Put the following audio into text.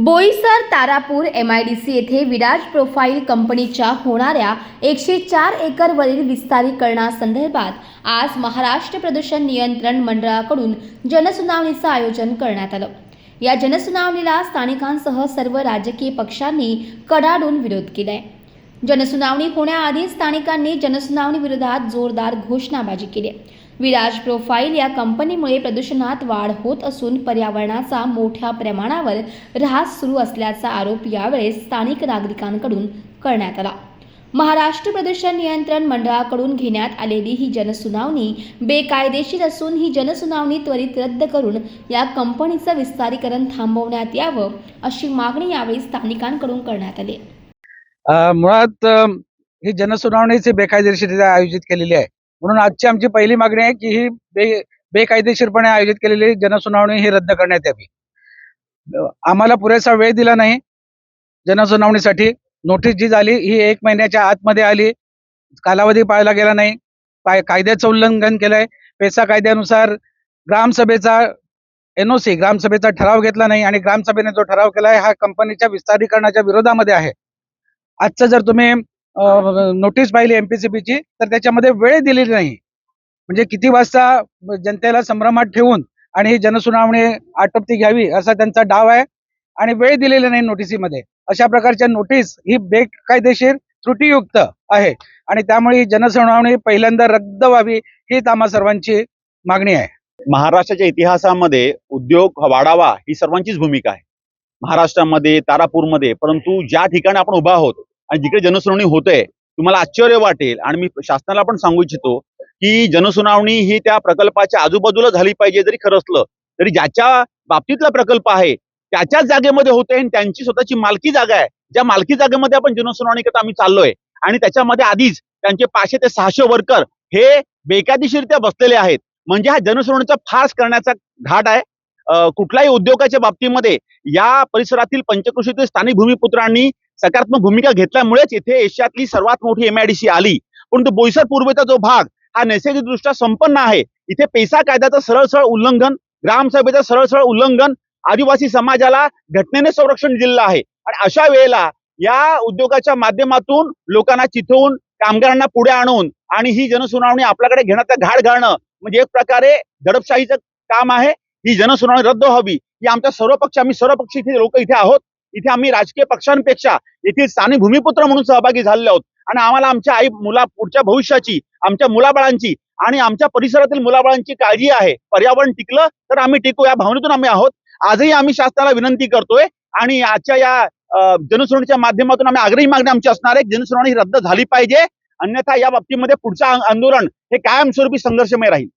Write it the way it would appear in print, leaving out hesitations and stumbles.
Boisar Tarapur MIDC येथे Viraj profile कंपनीच्या होणाऱ्या 104 एकरवरील विस्तारीकरणासंदर्भात आज महाराष्ट्र प्रदूषण नियंत्रण मंडळाकडून जनसुनावणीचं आयोजन करण्यात आलं। या जनसुनावणीला स्थानिकांसह सर्व राजकीय पक्षांनी कडाडून विरोध केलाय। जनसुनावणी होण्याआधी स्थानिकांनी जनसुनावणी विरोधात जोरदार घोषणाबाजी केली। विराज प्रोफाईल या कंपनीमुळे प्रदूषणात वाढ होत असून पर्यावरणाचा मोठ्या प्रमाणावर ऱ्हास सुरू असल्याचा आरोप यावेळेस स्थानिक नागरिकांकडून करण्यात आला। महाराष्ट्र प्रदूषण नियंत्रण मंडळाकडून घेण्यात आलेली ही जनसुनावणी बेकायदेशीर असून ही जनसुनावणी त्वरित रद्द करून या कंपनीचं विस्तारीकरण थांबवण्यात यावं अशी मागणी यावेळी स्थानिकांकडून करण्यात आली। मुळात ही जनसुनावणीची बेकायदेशीररित्या आयोजित केलेली आहे, म्हणून आजची आमची पहिली मागणी आहे की ही बेकायदेशीरपणे आयोजित केलेली जनसुनावणी ही रद्द करण्यात यावी। आम्हाला पुरेसा वेळ दिला नाही जनसुनावणीसाठी। नोटीस जी झाली ही 1 महिन्याच्या आतमध्ये आली, कालावधी पाळला गेला नाही, कायद्याचं उल्लंघन केलंय। पेसा कायद्यानुसार ग्रामसभेचा NOC ग्रामसभेचा ठराव घेतला नाही आणि ग्रामसभेने जो ठराव केलाय हा कंपनीच्या विस्तारीकरणाच्या विरोधामध्ये आहे। आजचं जर तुम्ही नोटीस पाहिली MPCBची तर त्याच्यामध्ये वेळ दिलेली नाही, म्हणजे किती वाजता जनतेला संभ्रमात ठेवून आणि ही जनसुनावणी आटोपती घ्यावी असा त्यांचा डाव आहे आणि वेळ दिलेली नाही नोटिसीमध्ये। अशा प्रकारच्या नोटीस ही बेकायदेशीर त्रुटीयुक्त आहे आणि त्यामुळे ही जनसुनावणी पहिल्यांदा रद्द व्हावी हीच आम्हा सर्वांची मागणी आहे। महाराष्ट्राच्या इतिहासामध्ये उद्योग वाढावा ही सर्वांचीच भूमिका आहे महाराष्ट्रामध्ये, तारापूरमध्ये। परंतु ज्या ठिकाणी आपण उभा आहोत आणि जिकडे जनसुनावणी होते, तुम्हाला आश्चर्य वाटेल आणि मी शासनाला पण सांगू इच्छितो की जनसुनावणी ही त्या प्रकल्पाच्या आजूबाजूला झाली पाहिजे। जरी खरं असलं तरी ज्याच्या बाबतीतला प्रकल्प आहे त्याच्याच जागेमध्ये होते आणि त्यांची स्वतःची मालकी जागा आहे, ज्या मालकी जागेमध्ये आपण जनसुनावणी करता आम्ही चाललोय आणि त्याच्यामध्ये आधीच त्यांचे 500 ते 600 वर्कर हे बेकायदेशीररित्या बसलेले आहेत। म्हणजे हा जनसुनावणीचा फास करण्याचा घाट आहे। कुठल्याही उद्योगाच्या बाबतीमध्ये या परिसरातील पंचक्रोशीतील स्थानिक भूमिपुत्रांनी सकारात्मक भूमिका घेतल्यामुळेच इथे एशियातली सर्वात मोठी MIDC आली। परंतु बोईसर पूर्वेचा जो भाग हा नैसर्गिकदृष्ट्या संपन्न आहे, इथे पेसा कायद्याचं सरळ उल्लंघन, ग्रामसभेचं सरळ उल्लंघन, आदिवासी समाजाला घटनेने संरक्षण दिलेलं आहे आणि अशा वेळेला या उद्योगाच्या माध्यमातून लोकांना चिथवून कामगारांना पुढे आणून आणि ही जनसुनावणी आपल्याकडे घेण्याचा घाट घालणं म्हणजे एक प्रकारे दडपशाहीचं काम आहे। ही जनसुनावणी रद्द व्हावी ही आमच्या आम्ही सर्व पक्ष इथे लोक इथे आहोत। इथे आम्ही राजकीय पक्षांपेक्षा येथील स्थानिक भूमिपुत्र म्हणून सहभागी झालेले आहोत आणि आम्हाला आमच्या पुढच्या भविष्याची, आमच्या मुलाबाळांची आणि आमच्या परिसरातील मुलाबाळांची काळजी आहे। पर्यावरण टिकलं तर आम्ही टिकू या भावनेतून आम्ही आहोत। आजही आम्ही शासनाला विनंती करतोय आणि आजच्या या जनसुनावणीच्या माध्यमातून आम्ही आग्रही मागणी आमची असणार आहे, जनसुनावणी रद्द झाली पाहिजे, अन्यथा या बाबतीमध्ये पुढचं आंदोलन हे कायमस्वरूपी संघर्षमय राहील।